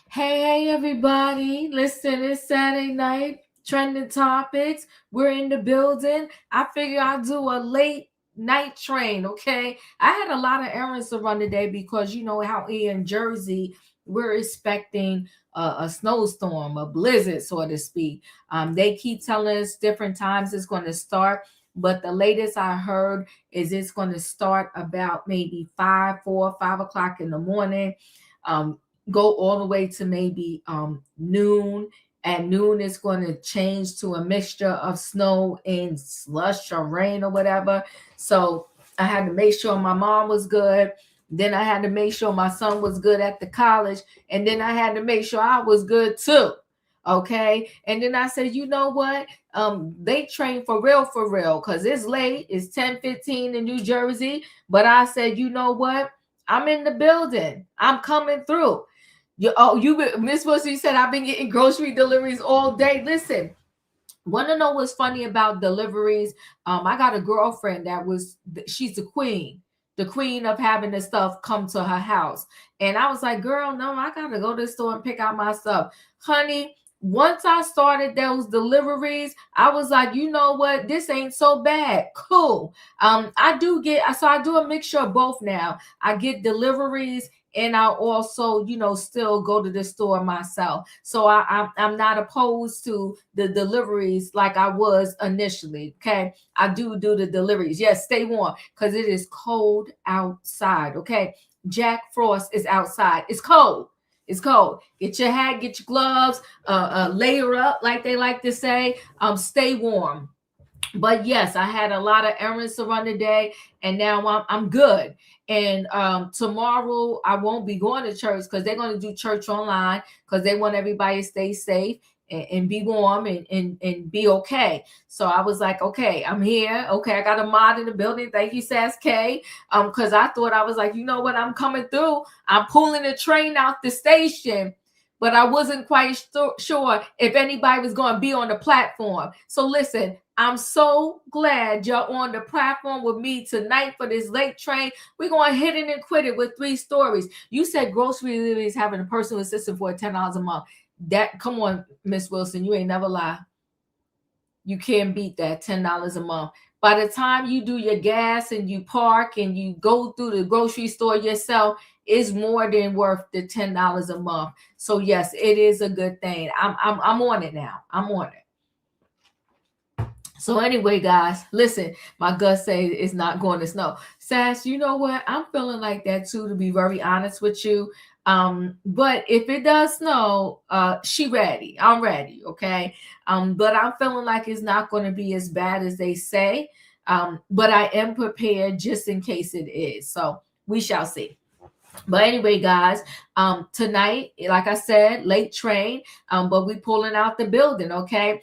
Hey, everybody. Listen, it's Saturday night. Trending topics. We're in the building. I figure I'll do a late night train, okay? I had a lot of errands to run today because you know how here in Jersey, we're expecting a snowstorm, a blizzard, so to speak. They keep telling us different times it's going to start, but the latest I heard is it's going to start about maybe 5 o'clock in the morning. Go all the way to maybe noon. At noon, it's going to change to a mixture of snow and slush or rain or whatever. So I had to make sure my mom was good. Then I had to make sure my son was good at the college. And then I had to make sure I was good too. Okay. And then I said, you know what? They train for real, because it's late. It's 10:15 in New Jersey. But I said, you know what? I'm in the building. I'm coming through. Miss Wilson, you said I've been getting grocery deliveries all day. Listen, want to know what's funny about deliveries? I got a girlfriend she's the queen of having the stuff come to her house. And I was like, girl, no, I got to go to the store and pick out my stuff. Honey, once I started those deliveries, I was like, you know what? This ain't so bad. Cool. I do a mixture of both now. I get deliveries and I also, still go to the store myself. So I'm not opposed to the deliveries like I was initially. Okay. I do the deliveries. Yes, stay warm because it is cold outside. Okay. Jack Frost is outside. It's cold. It's cold. Get your hat, get your gloves, layer up, like they like to say. Stay warm. But yes, I had a lot of errands to run today, and now I'm good. And tomorrow I won't be going to church because they're going to do church online because they want everybody to stay safe and be warm and be okay. So I was like, okay, I'm here. Okay, I got a mod in the building. Thank you, Sass K. Because I thought I was like, you know what, I'm coming through. I'm pulling the train out the station. But I wasn't quite sure if anybody was going to be on the platform. So listen, I'm so glad you're on the platform with me tonight for this late train. We're going to hit it and quit it with 3 stories. You said grocery deliveries having a personal assistant for $10 a month. Come on, Miss Wilson, you ain't never lie. You can't beat that, $10 a month. By the time you do your gas and you park and you go through the grocery store yourself, it's more than worth the $10 a month. So yes, it is a good thing. I'm on it now. I'm on it. So anyway, guys, listen, my gut say it's not going to snow. Sass, you know what? I'm feeling like that too, to be very honest with you. But if it does snow, she ready. I'm ready. Okay. But I'm feeling like it's not going to be as bad as they say. But I am prepared just in case it is. So we shall see. But anyway, guys, tonight, like I said, late train, but we pulling out the building, okay?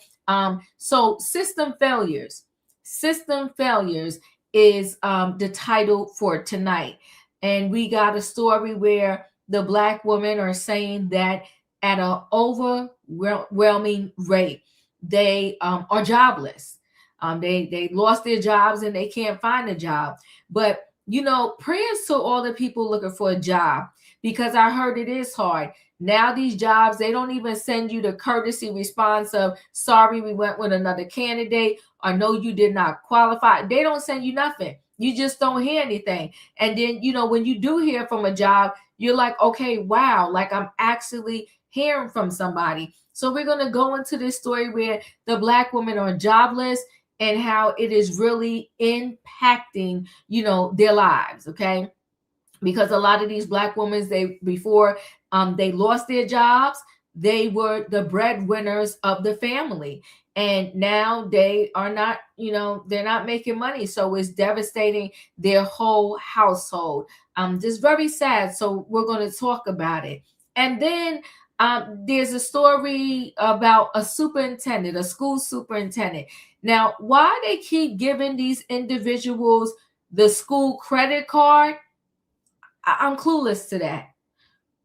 So system failures is the title for tonight. And we got a story where the Black women are saying that at an overwhelming rate, they are jobless. They lost their jobs and they can't find a job. But prayers to all the people looking for a job, because I heard it is hard. Now these jobs, they don't even send you the courtesy response of, sorry, we went with another candidate, or no, you did not qualify. They don't send you nothing. You just don't hear anything. And then, when you do hear from a job, you're like, okay, wow, like I'm actually hearing from somebody. So we're going to go into this story where the Black women are jobless and how it is really impacting, their lives. Okay. Because a lot of these Black women, before they lost their jobs, they were the breadwinners of the family, and now they are not, they're not making money, so it's devastating their whole household. Just very sad. So we're going to talk about it. And then there's a story about a superintendent, a school superintendent. Now, why they keep giving these individuals the school credit card, I'm clueless to that.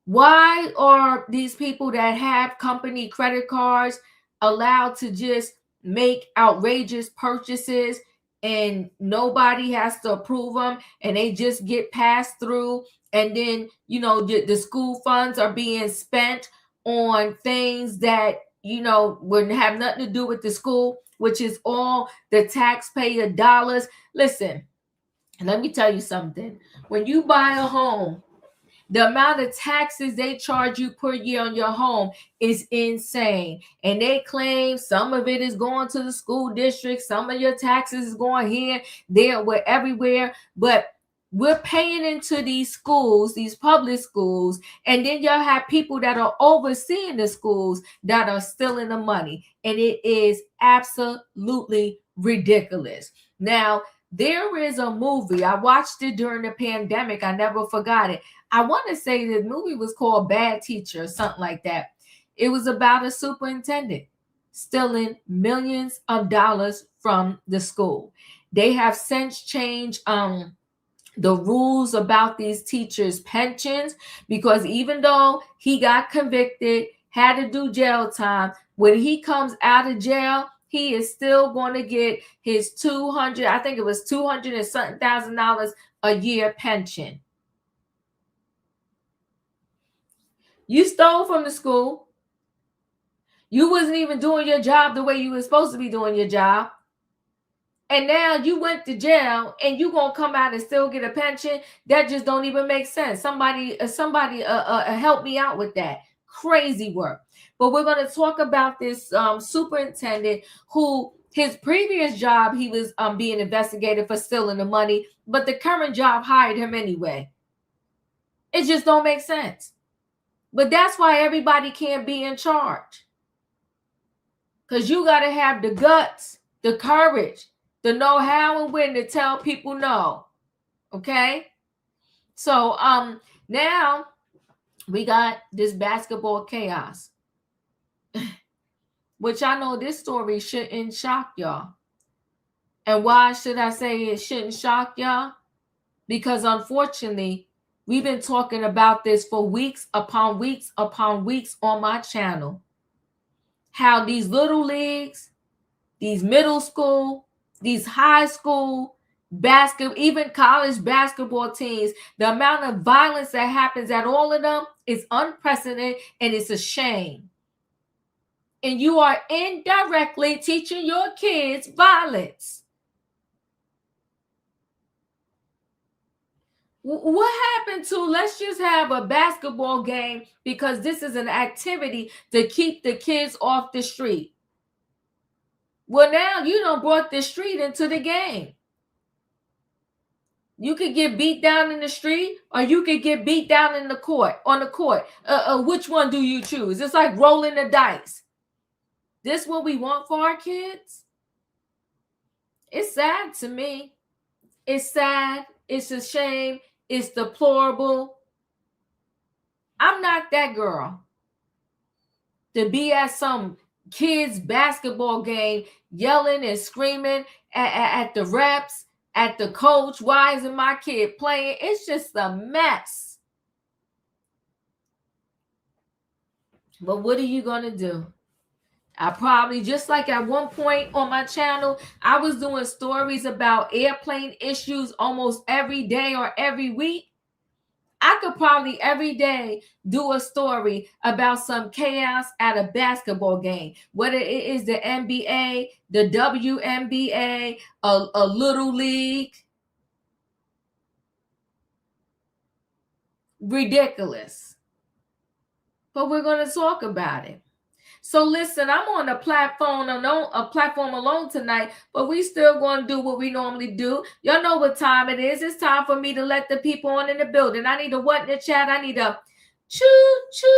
Why are these people that have company credit cards allowed to just make outrageous purchases and nobody has to approve them and they just get passed through? And then, the school funds are being spent on things that, wouldn't have nothing to do with the school, which is all the taxpayer dollars. Listen, let me tell you something. When you buy a home, the amount of taxes they charge you per year on your home is insane. And they claim some of it is going to the school district, some of your taxes is going here, there, where, everywhere. But we're paying into these schools, these public schools, and then y'all have people that are overseeing the schools that are stealing the money. And it is absolutely ridiculous. Now, there is a movie. I watched it during the pandemic. I never forgot it. I want to say the movie was called Bad Teacher or something like that. It was about a superintendent stealing millions of dollars from the school. They have since changed the rules about these teachers' pensions, because even though he got convicted, had to do jail time, when he comes out of jail, he is still going to get his I think it was $200 and something thousand a year pension. You stole from the school. You wasn't even doing your job the way you were supposed to be doing your job. And now you went to jail and you going to come out and still get a pension? That just don't even make sense. Somebody help me out with that. Crazy work. But we're going to talk about this superintendent who, his previous job, he was being investigated for stealing the money, but the current job hired him anyway. It just don't make sense. But that's why everybody can't be in charge. Because you got to have the guts, the courage, to know how and when to tell people no. Okay? So now we got this basketball chaos. Which I know this story shouldn't shock y'all. And why should I say it shouldn't shock y'all? Because unfortunately, we've been talking about this for weeks upon weeks upon weeks on my channel. How these little leagues, these middle school, these high school basketball, even college basketball teams, the amount of violence that happens at all of them is unprecedented, and it's a shame. And you are indirectly teaching your kids violence. What happened to, let's just have a basketball game because this is an activity to keep the kids off the street? Well, now you done brought the street into the game. You could get beat down in the street, or you could get beat down in the court, on the court. Which one do you choose? It's like rolling the dice. This what we want for our kids? It's sad to me. It's sad. It's a shame. It's deplorable. I'm not that girl to be at some kids' basketball game yelling and screaming at the reps, at the coach. Why isn't my kid playing? It's just a mess. But what are you going to do? I probably, just like at one point on my channel, I was doing stories about airplane issues almost every day or every week. I could probably every day do a story about some chaos at a basketball game, whether it is the NBA, the WNBA, a little league. Ridiculous. But we're going to talk about it. So listen, I'm on a platform alone tonight, but we still going to do what we normally do. Y'all know what time it is. It's time for me to let the people on in the building. I need a what in the chat? I need a choo-choo.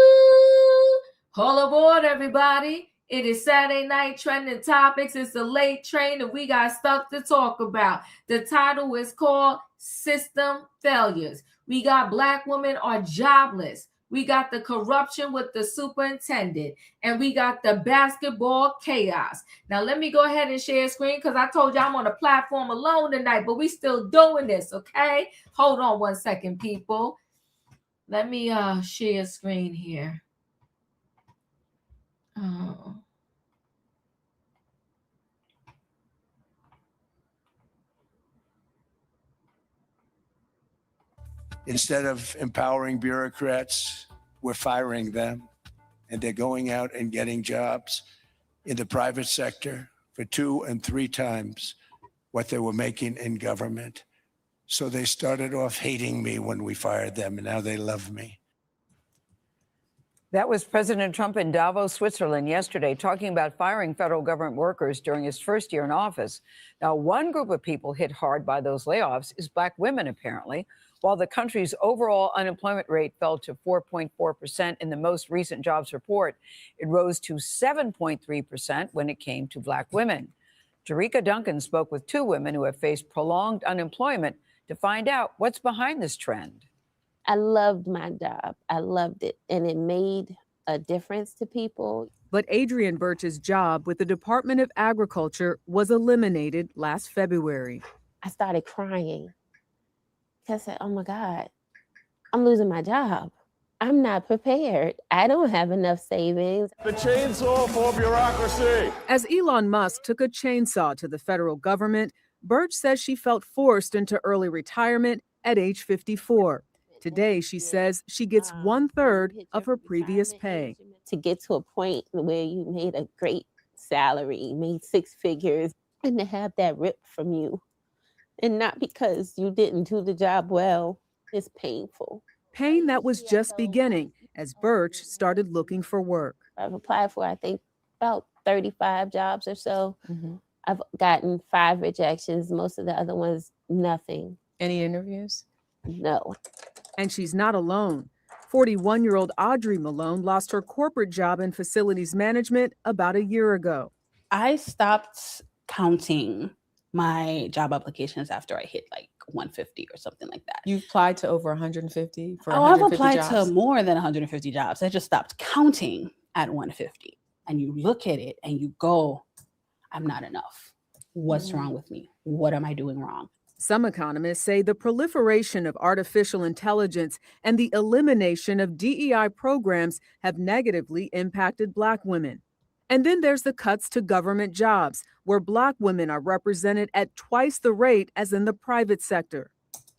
All aboard, everybody. It is Saturday night trending topics. It's the late train and we got stuff to talk about. The title is called System Failures. We got Black women are jobless. We got the corruption with the superintendent, and we got the basketball chaos. Now, let me go ahead and share screen because I told you I'm on a platform alone tonight, but we still doing this, okay? Hold on one second, people. Let me share screen here. Oh. Instead of empowering bureaucrats, we're firing them, and they're going out and getting jobs in the private sector for 2 and 3 times what they were making in government. So they started off hating me when we fired them, and now they love me. That was President Trump in Davos, Switzerland yesterday, talking about firing federal government workers during his first year in office. Now, one group of people hit hard by those layoffs is Black women, apparently. While the country's overall unemployment rate fell to 4.4% in the most recent jobs report, it rose to 7.3% when it came to Black women. Jerika Duncan spoke with 2 women who have faced prolonged unemployment to find out what's behind this trend. I loved my job. I loved it, and it made a difference to people. But Adrienne Birch's job with the Department of Agriculture was eliminated last February. I started crying. I said, oh my God, I'm losing my job. I'm not prepared. I don't have enough savings. The chainsaw for bureaucracy. As Elon Musk took a chainsaw to the federal government, Birch says she felt forced into early retirement at age 54. Today, she says she gets 1/3 of her previous pay. To get to a point where you made a great salary, made 6 figures, and to have that ripped from you, and not because you didn't do the job well, is painful. Pain that was just beginning as Birch started looking for work. I've applied for, I think, about 35 jobs or so. I've gotten 5 rejections. Most of the other ones, nothing. Any interviews? No. And she's not alone. 41-year-old Audrey Malone lost her corporate job in facilities management about a year ago. I stopped counting my job applications after I hit like 150 or something like that. You applied to over 150 for 150 I've applied jobs? to more than 150 jobs. I just stopped counting at 150. And you look at it and you go, I'm not enough. What's wrong with me? What am I doing wrong? Some economists say the proliferation of artificial intelligence and the elimination of DEI programs have negatively impacted Black women. And then there's the cuts to government jobs, where Black women are represented at twice the rate as in the private sector.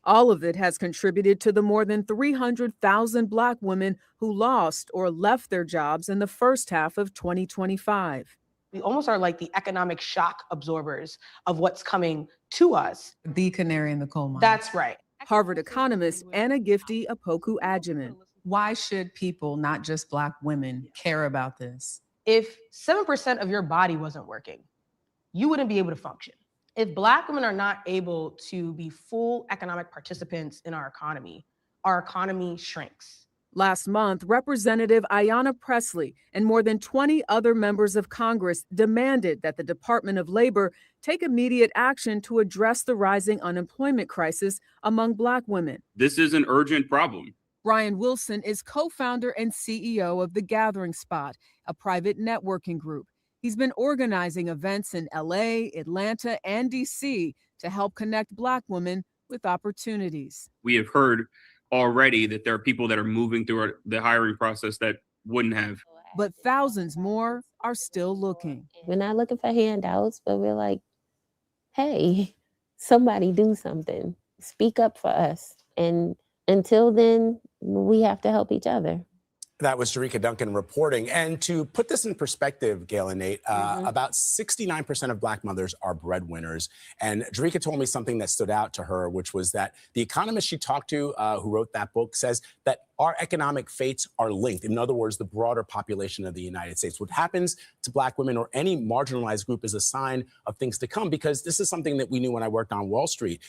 All of it has contributed to the more than 300,000 Black women who lost or left their jobs in the first half of 2025. We almost are like the economic shock absorbers of what's coming to us. The canary in the coal mine. That's right. Harvard economist Anna Gifty Opoku-Agyeman. Why should people, not just Black women, care about this? If 7% of your body wasn't working, you wouldn't be able to function. If Black women are not able to be full economic participants in our economy shrinks. Last month, Representative Ayanna Pressley and more than 20 other members of Congress demanded that the Department of Labor take immediate action to address the rising unemployment crisis among Black women. This is an urgent problem. Brian Wilson is co-founder and CEO of The Gathering Spot, a private networking group. He's been organizing events in LA, Atlanta, and DC to help connect Black women with opportunities. We have heard already that there are people that are moving through the hiring process that wouldn't have. But thousands more are still looking. We're not looking for handouts, but we're like, hey, somebody do something. Speak up for us. And until then, we have to help each other. That was Jerika Duncan reporting. And to put this in perspective, Gail and Nate, about 69% of Black mothers are breadwinners. And Jerika told me something that stood out to her, which was that the economist she talked to, who wrote that book, says that our economic fates are linked. In other words, the broader population of the United States. What happens to Black women or any marginalized group is a sign of things to come, because this is something that we knew when I worked on Wall Street.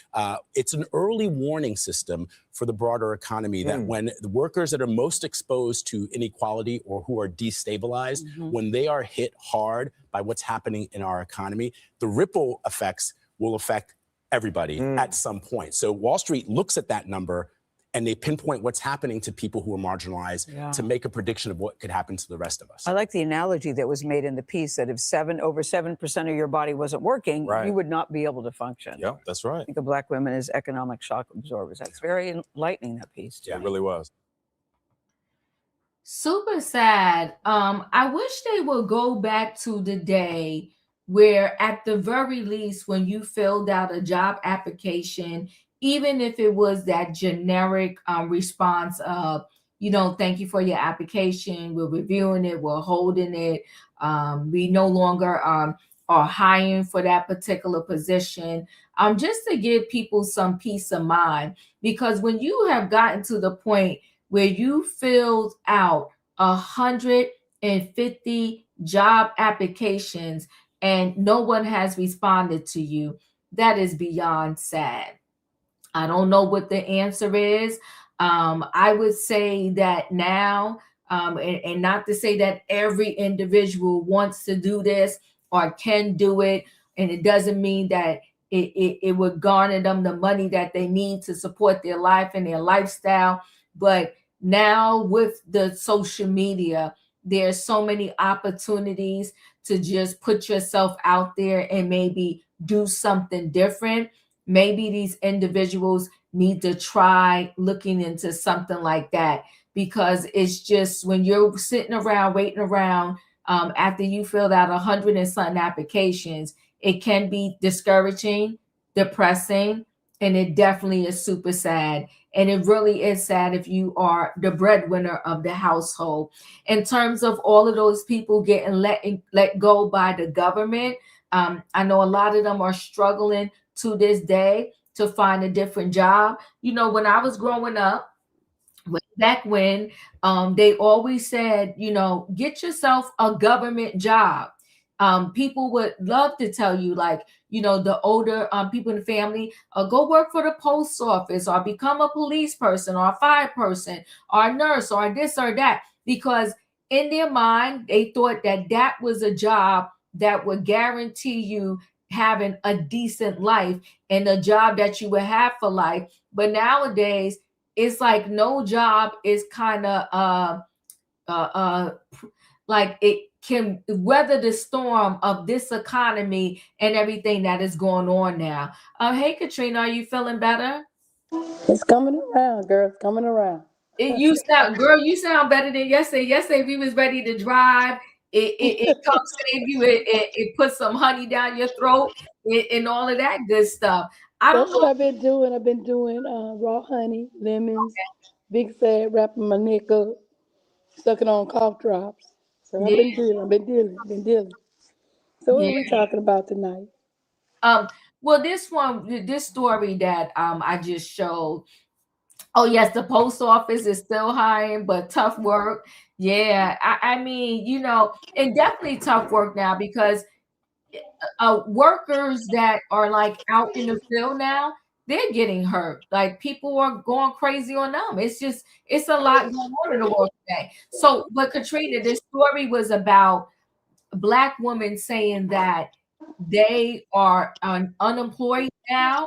It's an early warning system for the broader economy that when the workers that are most exposed to inequality or who are destabilized, when they are hit hard by what's happening in our economy, the ripple effects will affect everybody at some point. So Wall Street looks at that number and they pinpoint what's happening to people who are marginalized to make a prediction of what could happen to the rest of us. I like the analogy that was made in the piece that if over 7% of your body wasn't working, you would not be able to function. Yeah, that's right. Think of Black women as economic shock absorbers. That's very enlightening, that piece. Yeah, it really was. Super sad. I wish they would go back to the day where, at the very least, when you filled out a job application, even if it was that generic response of, thank you for your application, we're reviewing it, we're holding it, we no longer are hiring for that particular position, just to give people some peace of mind. Because when you have gotten to the point where you filled out 150 job applications and no one has responded to you, that is beyond sad. I don't know what the answer is. I would say that now, and not to say that every individual wants to do this or can do it, and it doesn't mean that it would garner them the money that they need to support their life and their lifestyle. But now with the social media, there's so many opportunities to just put yourself out there and maybe do something different. Maybe these individuals need to try looking into something like that, because it's just when you're sitting around, waiting around after you filled out 100 and something applications, it can be discouraging, depressing, and it definitely is super sad. And it really is sad if you are the breadwinner of the household. In terms of all of those people getting let go by the government, I know a lot of them are struggling to this day to find a different job. When I was growing up, back when they always said, get yourself a government job. People would love to tell you, like, the older people in the family, go work for the post office or become a police person or a fire person or a nurse or this or that, because in their mind, they thought that that was a job that would guarantee you having a decent life and a job that you would have for life. But nowadays, it's like no job is kind of like it can weather the storm of this economy and everything that is going on now. Hey, Katrina, are you feeling better? It's coming around, girl. It's coming around. You sound better than yesterday. Yesterday we was ready to drive. It comes save you. It puts some honey down your throat and all of that good stuff. That's what I've been doing. I've been doing raw honey, lemons, big sad, wrapping my neck up, sucking on cough drops. So I've been dealing. So what are we talking about tonight? Well, this story that I just showed. Oh yes, the post office is still hiring, but tough work. Yeah, I mean, and definitely tough work now, because workers that are like out in the field now, they're getting hurt. Like, people are going crazy on them. It's a lot going on in the world today. So, but Katrina, this story was about Black women saying that they are unemployed now.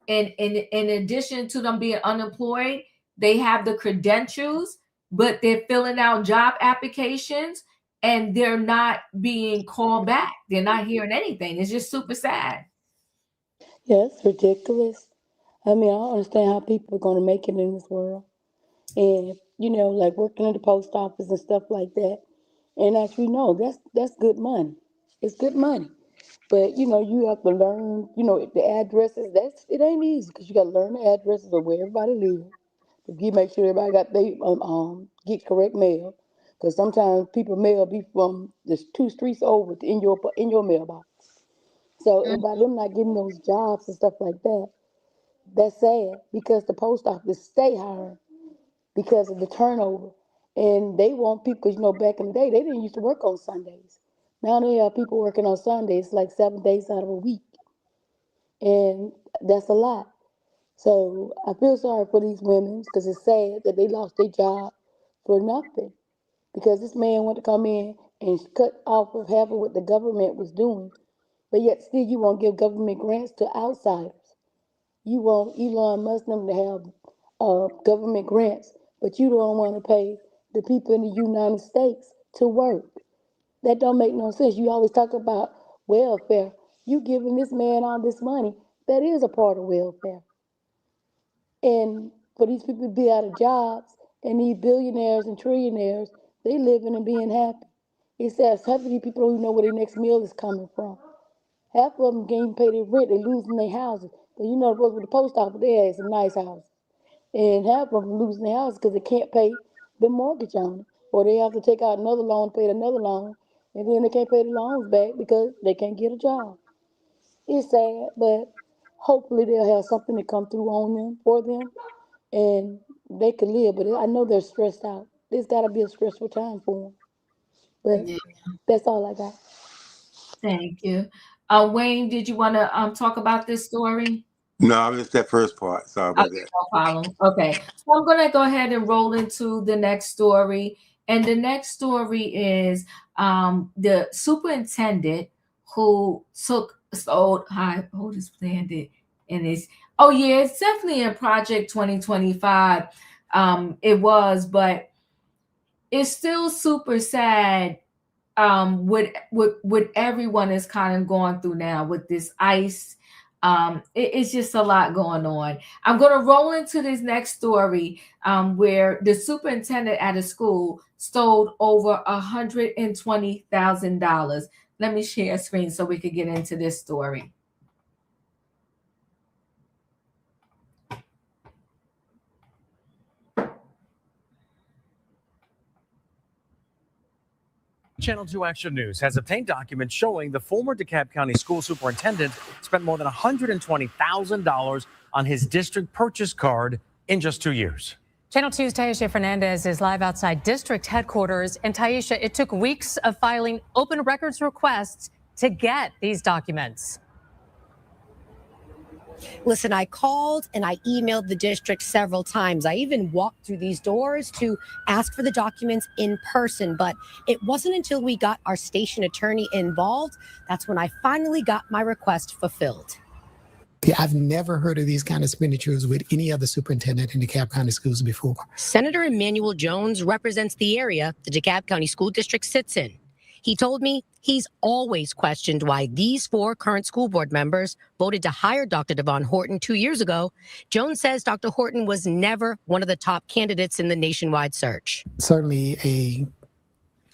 And in addition to them being unemployed, they have the credentials, but they're filling out job applications and they're not being called back. They're not hearing anything. It's just super sad. Yeah, it's ridiculous. I mean, I don't understand how people are going to make it in this world. And, like working in the post office and stuff like that. And as you know, that's good money. It's good money. But, you have to learn, the addresses. It ain't easy, because you got to learn the addresses of where everybody lives. You make sure everybody got get correct mail. because sometimes people mail be from the 2 streets over in your mailbox. So, and by them not getting those jobs and stuff like that, that's sad because the post office stay hiring because of the turnover. And they want people, because back in the day, they didn't used to work on Sundays. Now they have people working on Sundays like 7 days out of a week. And that's a lot. So I feel sorry for these women because it's sad that they lost their job for nothing. Because this man wanted to come in and cut off of half of what the government was doing. But yet still you won't give government grants to outsiders. You want Elon Musk them to have government grants, but you don't want to pay the people in the United States to work. That don't make no sense. You always talk about welfare. You giving this man all this money. That is a part of welfare. And for these people to be out of jobs, and these billionaires and trillionaires, they living and being happy. It says half of these people don't even know where their next meal is coming from. Half of them can't even pay their rent. They losing their houses. But with the post office, they had some nice houses. And half of them losing their houses because they can't pay the mortgage on it. Or they have to take out another loan, pay another loan, and then they can't pay the loans back because they can't get a job. It's sad, but hopefully they'll have something to come through on them, for them, and they can live. But I know they're stressed out. It's got to be a stressful time for them. But that's all I got. Thank you. Wayne, did you want to talk about this story? No, I missed that first part. Sorry about Okay, that. no problem. Okay, so I'm going to go ahead and roll into the next story. And the next story is the superintendent who just planned it. And it's, it's definitely in Project 2025. It was, but it's still super sad what everyone is kind of going through now with this ICE. It's just a lot going on. I'm going to roll into this next story where the superintendent at a school stole over $120,000. Let me share a screen so we could get into this story. Channel 2 Action News has obtained documents showing the former DeKalb County school superintendent spent more than $120,000 on his district purchase card in just 2 years. Channel 2's Taisha Fernandez is live outside district headquarters. And Taisha, it took weeks of filing open records requests to get these documents. Listen, I called and I emailed the district several times. I even walked through these doors to ask for the documents in person, but it wasn't until we got our station attorney involved that's when I finally got my request fulfilled. Yeah, I've never heard of these kind of expenditures with any other superintendent in DeKalb County schools before. Senator Emmanuel Jones represents the area the DeKalb County School District sits in. He told me he's always questioned why these 4 current school board members voted to hire Dr. Devon Horton 2 years ago. Jones says Dr. Horton was never one of the top candidates in the nationwide search. Certainly a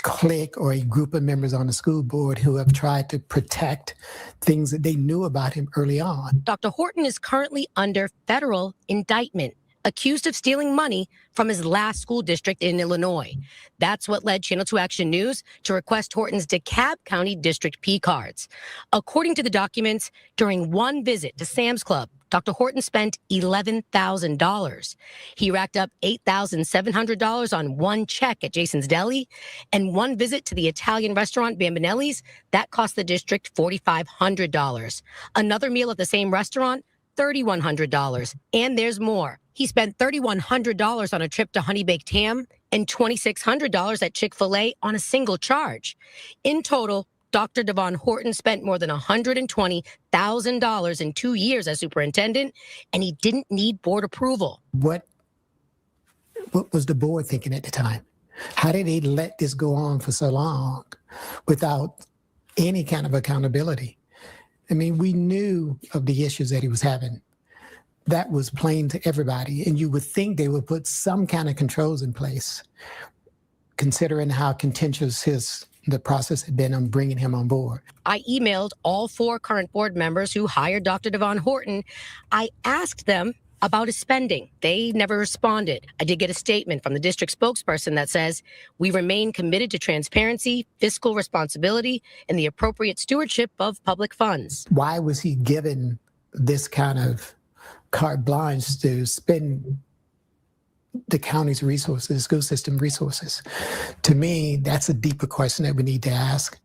clique or a group of members on the school board who have tried to protect things that they knew about him early on. Dr. Horton is currently under federal indictment, accused of stealing money from his last school district in Illinois. That's what led Channel 2 Action News to request Horton's DeKalb County District P cards. According to the documents, during one visit to Sam's Club, Dr. Horton spent $11,000. He racked up $8,700 on one check at Jason's Deli, and one visit to the Italian restaurant Bambinelli's, that cost the district $4,500. Another meal at the same restaurant, $3,100. And there's more. He spent $3,100 on a trip to Honey Baked Ham and $2,600 at Chick-fil-A on a single charge. In total, Dr. Devon Horton spent more than $120,000 in 2 years as superintendent, and he didn't need board approval. What was the board thinking at the time? How did they let this go on for so long without any kind of accountability? I mean, we knew of the issues that he was having. That was plain to everybody. And you would think they would put some kind of controls in place, considering how contentious the process had been on bringing him on board. I emailed all 4 current board members who hired Dr. Devon Horton. I asked them about his spending. They never responded. I did get a statement from the district spokesperson that says, we remain committed to transparency, fiscal responsibility, and the appropriate stewardship of public funds. Why was he given this kind of carte blanche to spend the county's resources, school system resources? To me, that's a deeper question that we need to ask.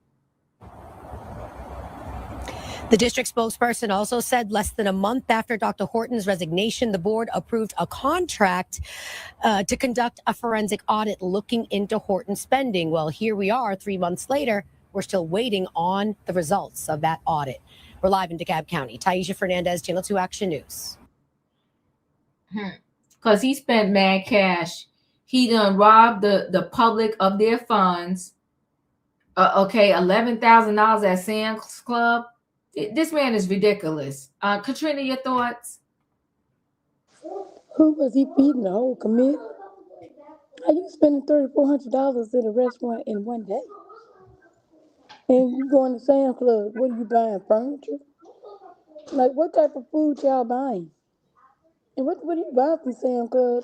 The district spokesperson also said less than a month after Dr. Horton's resignation, the board approved a contract to conduct a forensic audit looking into Horton's spending. Well, here we are 3 months later. We're still waiting on the results of that audit. We're live in DeKalb County. Taisha Fernandez, Channel 2 Action News. Because he spent mad cash. He done robbed the public of their funds. Okay, $11,000 at Sam's Club. This man is ridiculous. Katrina, your thoughts? Who was he feeding the whole committee? Are you spending $3,400 at a restaurant in one day? And you going to Sam's Club, what are you buying, furniture? Like, what type of food y'all buying? And what do you buy from Sam's Club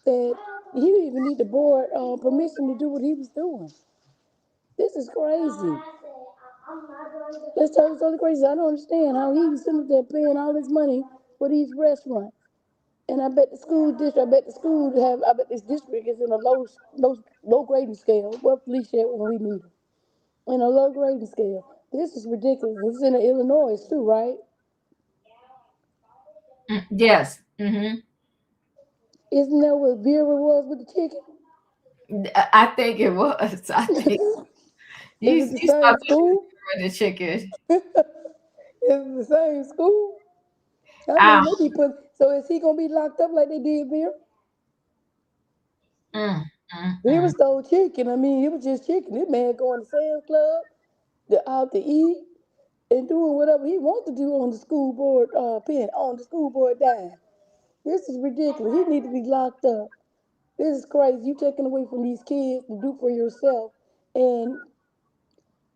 that he didn't even need the board permission to do what he was doing? This is crazy. That's totally crazy. I don't understand how he was sitting there paying all this money for these restaurants. And I bet the school district, I bet this district is in a low grading scale. What Felicia when we need it. In a low grading scale. This is ridiculous. This is in Illinois too, right? Yes. Mm-hmm. Isn't that what Vera was with the chicken? I think it was. I think Is it the same school? The chicken. Is it the same school? I mean, maybe so is he gonna be locked up like they did Vera? Vera stole chicken. I mean, it was just chicken. This man going to Sam's Club, out to eat, and doing whatever he wants to do on the school board on the school board dime. This is ridiculous. He needs to be locked up. This is crazy. You taking away from these kids to do for yourself. And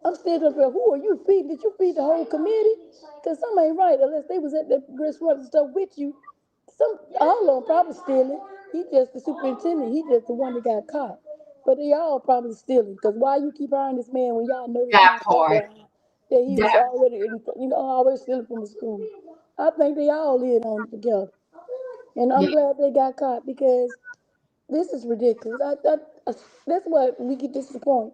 I'm still up there. Who are you feeding? Did you feed the whole committee? Because something ain't right unless they was at the restaurant and stuff with you. All of them probably stealing. He just the superintendent. He just the one that got caught. But they all probably stealing. Because why you keep hiring this man when y'all know that part that he was already, always stealing from the school? I think they all in on it together. And I'm glad they got caught because this is ridiculous. That's what we get disappointed.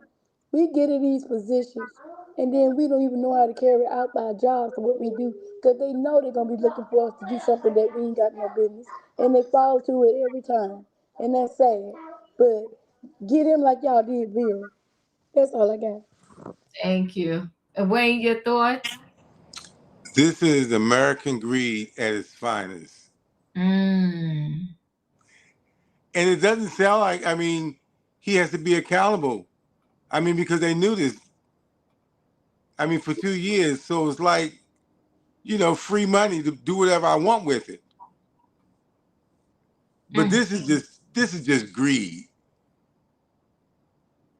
We get in these positions and then we don't even know how to carry out our jobs or what we do because they know they're going to be looking for us to do something that we ain't got no business. And they fall to it every time. And that's sad. But get him like y'all did Vera. That's all I got. Thank you. And Wayne, your thoughts? This is American greed at its finest. And it doesn't sound like, I mean, he has to be accountable. I mean, because they knew this. I mean, for 2 years. So it's like, free money to do whatever I want with it. But this is just greed.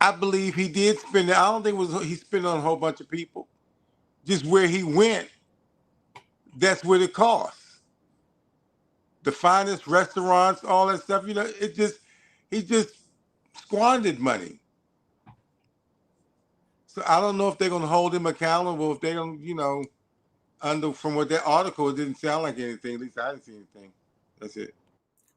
I believe he did spend it. I don't think he spent it on a whole bunch of people. Just where he went, that's what it costs. The finest restaurants, all that stuff, he just squandered money. So I don't know if they're going to hold him accountable. If they don't, from what that article, it didn't sound like anything. At least I didn't see anything. That's it.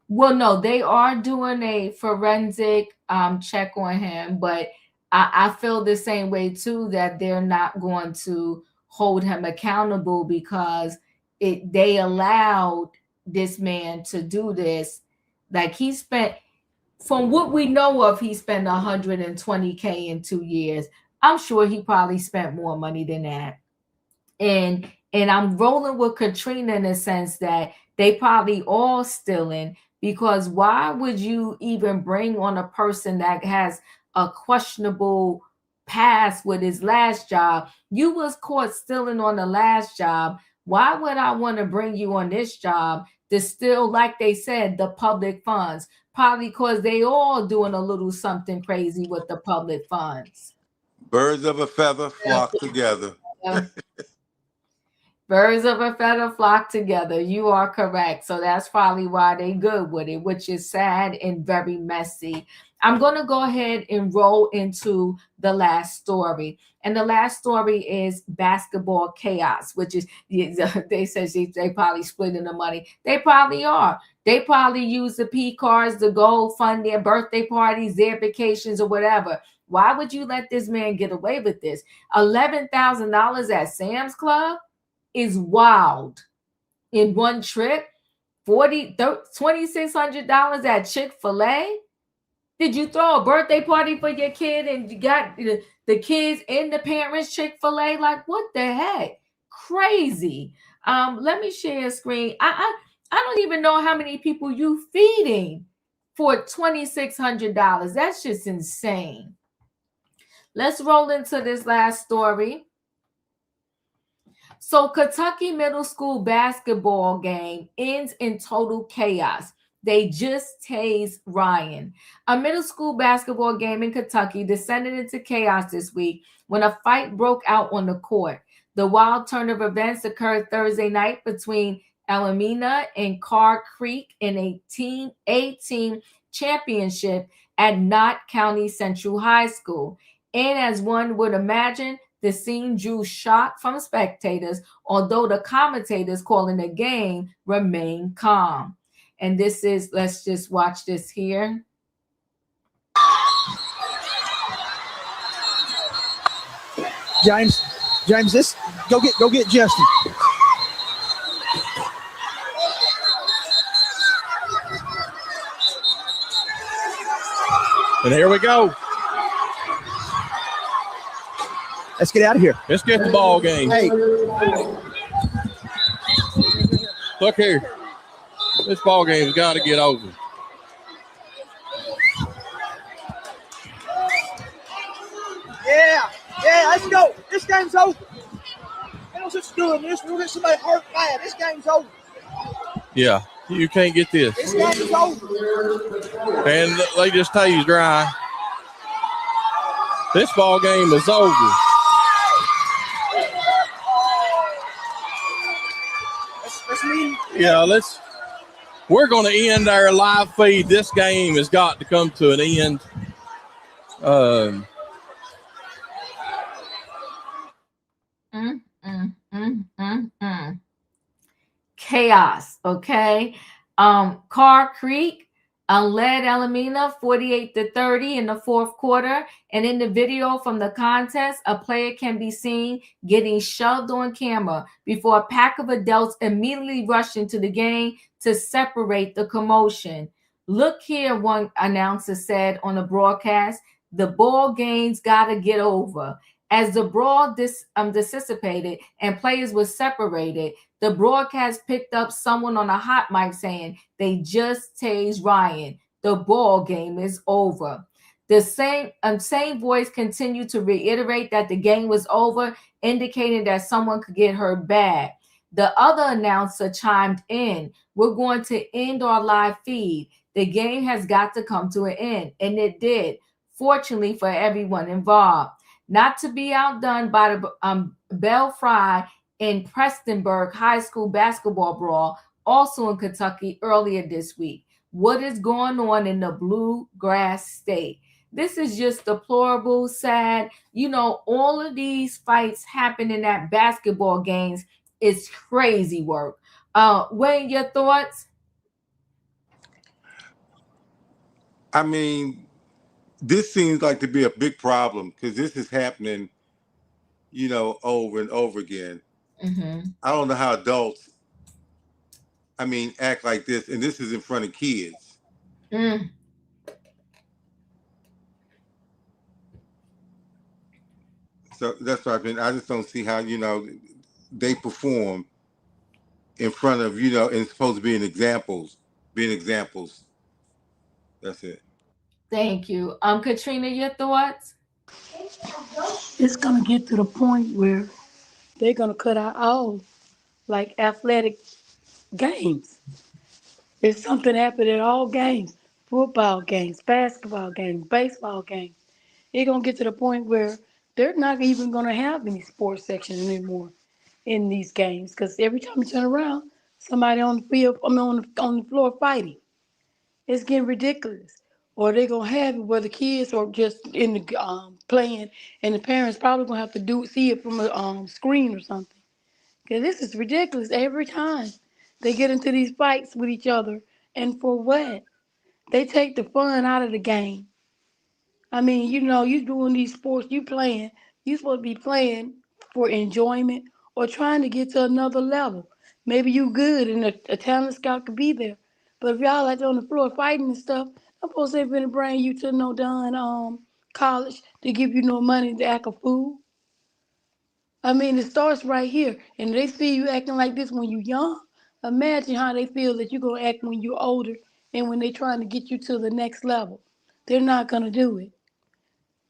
Well, no, they are doing a forensic check on him, but I feel the same way too, that they're not going to hold him accountable because they allowed this man to do this. Like he spent, from what we know of, he spent $120K in 2 years. I'm sure he probably spent more money than that. And I'm rolling with Katrina in the sense that they probably all stealing, because why would you even bring on a person that has a questionable past with his last job? You was caught stealing on the last job. Why would I want to bring you on this job to steal, like they said, the public funds? Probably because they all doing a little something crazy with the public funds. Birds of a feather flock together. Birds of a feather flock together. You are correct. So that's probably why they good with it, which is sad and very messy. I'm going to go ahead and roll into the last story. And the last story is basketball chaos, which is, they said they probably splitting the money. They probably are. They probably use the P cards to go fund their birthday parties, their vacations, or whatever. Why would you let this man get away with this? $11,000 at Sam's Club is wild. In one trip, $2,600 at Chick-fil-A. Did you throw a birthday party for your kid and you got the kids and the parents Chick-fil-A? Like, what the heck? Crazy. Let me share a screen. I don't even know how many people you feeding for $2,600. That's just insane. Let's roll into this last story. So Kentucky middle school basketball game ends in total chaos. They just tased Ryan. A middle school basketball game in Kentucky descended into chaos this week when a fight broke out on the court. The wild turn of events occurred Thursday night between Alameda and Carr Creek in a Team A-team championship at Knott County Central High School. And as one would imagine, the scene drew shock from spectators, although the commentators calling the game remained calm. And this is, let's just watch this here. James, this go get Justin. And here we go. Let's get out of here. Let's get the ball game. Hey, look here. This ball game's got to get over. yeah, let's go. This game's over. They don't just doing this. We'll get somebody hurt bad. This game's over. Yeah, you can't get this. This game's over. And they just tased Ryan. This ball game is over. Yeah, we're going to end our live feed. This game has got to come to an end. Chaos, okay? Carr Creek led Alameda 48-30 in the fourth quarter. And in the video from the contest, a player can be seen getting shoved on camera before a pack of adults immediately rushed into the game to separate the commotion. Look here, one announcer said on the broadcast, the ball game's got to get over. As the brawl dissipated and players were separated, the broadcast picked up someone on a hot mic saying, they just tased Ryan. The ball game is over. The same voice continued to reiterate that the game was over, indicating that someone could get hurt bad. The other announcer chimed in, we're going to end our live feed. The game has got to come to an end. And it did, fortunately for everyone involved. Not to be outdone by the Belfry and Prestonburg High School basketball brawl, also in Kentucky earlier this week. What is going on in the bluegrass state? This is just deplorable, sad. You know, all of these fights happening at basketball games is crazy work. Wayne, your thoughts? I mean, this seems like to be a big problem because this is happening, you know, over and over again. Mm-hmm. I don't know how adults, act like this, and this is in front of kids. Mm. So that's what I just don't see how, they perform in front of, and it's supposed to be examples. That's it. Thank you. Katrina, your thoughts? It's gonna get to the point where they're gonna cut out all like athletic games. If something happened at all games, football games, basketball games, baseball games, it's gonna get to the point where they're not even gonna have any sports section anymore. in these games because every time you turn around, somebody on the field, on the floor fighting. It's getting ridiculous. Or they're gonna have it where the kids are just in the playing, and the parents probably gonna have to see it from a screen or something. Cause this is ridiculous every time they get into these fights with each other, and for what? They take the fun out of the game. I mean, you doing these sports, you playing, you supposed to be playing for enjoyment or trying to get to another level. Maybe you good and a talent scout could be there. But if y'all like on the floor fighting and stuff, I'm supposed to finna bring you to no done college to give you no money to act a fool. I mean, it starts right here. And they see you acting like this when you're young. Imagine how they feel that you're gonna act when you're older and when they're trying to get you to the next level. They're not gonna do it.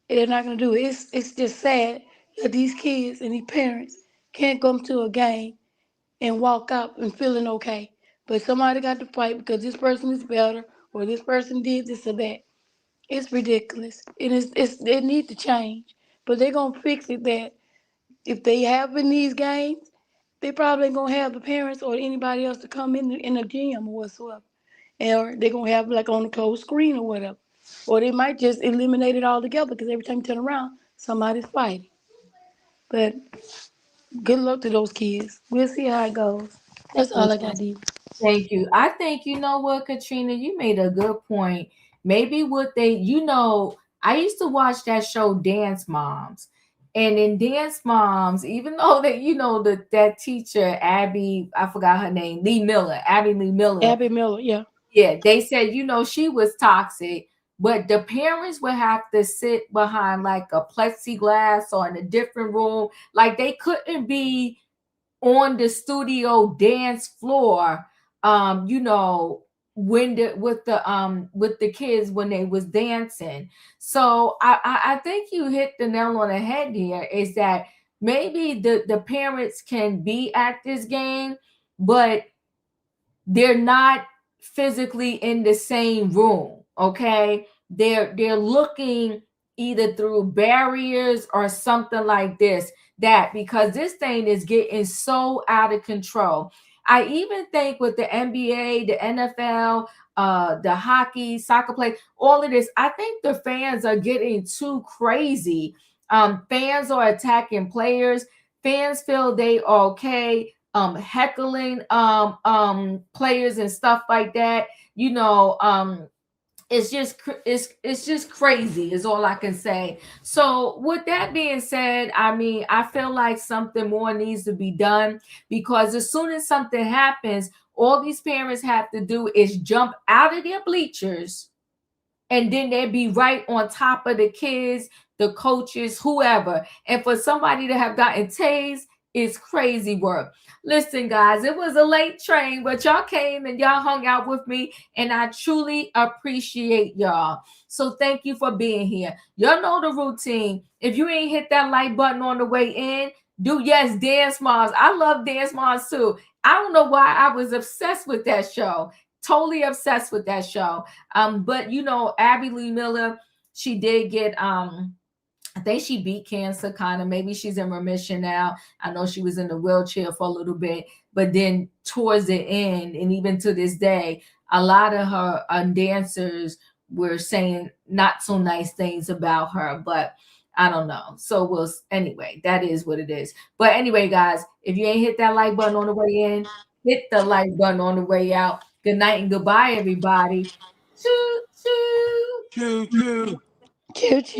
They're not gonna do it. It's just sad that these kids and these parents can't come to a game and walk out and feeling okay. But somebody got to fight because this person is better or this person did this or that. It's ridiculous. It needs to change. But they're gonna fix it that if they have in these games, they probably ain't gonna have the parents or anybody else to come in the gym or whatsoever. Or they're gonna have like on a closed screen or whatever. Or they might just eliminate it altogether because every time you turn around, somebody's fighting. But good luck to those kids. We'll see how it goes. That's all I got, Diva. Thank you. I think you know what, Katrina, you made a good point. Maybe what they, I used to watch that show Dance Moms. And in Dance Moms, even though that teacher, Abby, I forgot her name, Abby Lee Miller. Abby Miller, yeah. Yeah, they said, she was toxic, but the parents would have to sit behind like a plexiglass or in a different room. Like they couldn't be on the studio dance floor, when with the kids when they was dancing. So I think you hit the nail on the head here, is that maybe the parents can be at this game, but they're not physically in the same room. Okay, they're looking either through barriers or something like this, because this thing is getting so out of control. I even think with the NBA, the NFL, the hockey, soccer play, all of this, I think the fans are getting too crazy. Fans are attacking players. Fans feel they are okay heckling players and stuff like that. It's just crazy is all I can say. So with that being said, I mean, I feel like something more needs to be done, because as soon as something happens, all these parents have to do is jump out of their bleachers, and then they'd be right on top of the kids, the coaches, whoever. And for somebody to have gotten tased is crazy work. Listen, guys, it was a late train, but y'all came and y'all hung out with me, and I truly appreciate y'all. So thank you for being here. Y'all know the routine. If you ain't hit that like button on the way in, Dance Moms. I love Dance Moms too. I don't know why I was obsessed with that show. Totally obsessed with that show. But Abby Lee Miller, she did get I think she beat cancer, kind of. Maybe she's in remission now. I know she was in the wheelchair for a little bit, but then towards the end, and even to this day, a lot of her dancers were saying not so nice things about her, but I don't know. So anyway, that is what it is. But anyway, guys, if you ain't hit that like button on the way in, hit the like button on the way out. Good night and goodbye, everybody. Choo, choo. Choo, choo. Choo, choo.